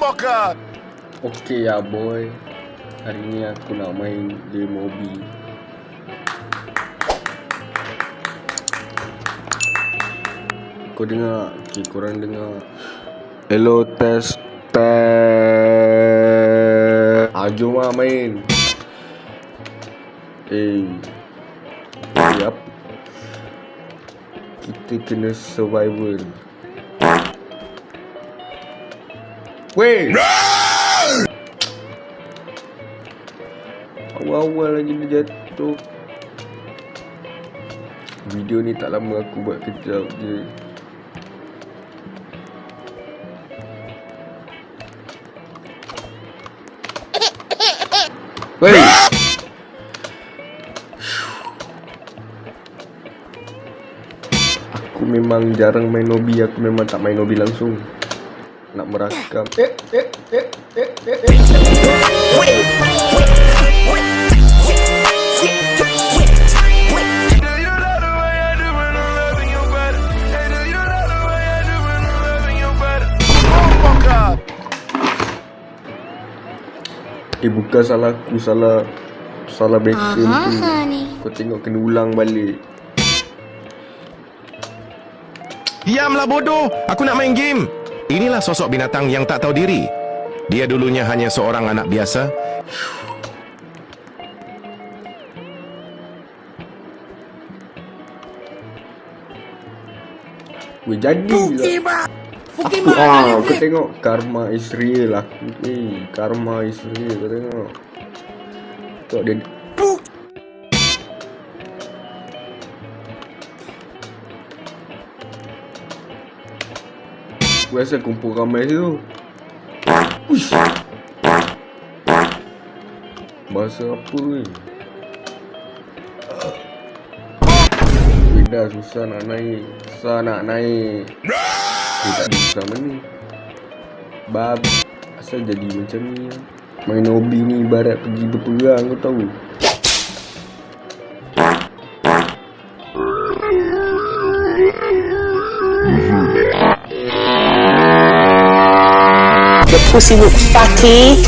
Bombaka. Okey ya boy, hari ni aku nak main game mobi. Kau dengar? Okey, korang dengar? Hello, test. Jom lah main. Siap. Kita kena survival. Weh! Awal-awal lagi dia jatuh. Video ni tak lama aku buat, kejap je. Weh! Aku memang jarang main lobby. Aku memang tak main lobby langsung. Nak merakam. Bukan salah aku, salah backer tu. Kau tengok kena ulang balik. Diamlah bodoh, aku nak main game. Inilah sosok binatang yang tak tahu diri. Dia dulunya hanya seorang anak biasa. Weh, jadi lah. Kau tengok karma is real lah. Karma is real. Kau tengok. Kau dia aku rasa kumpul ramai situ. Uish. Bahasa apa ni? Dah susah nak naik. Tak ada susah mana. Bab, asal jadi macam ni. Main hobi ni ibarat pergi berperang, kau tahu. The pussy look fatty.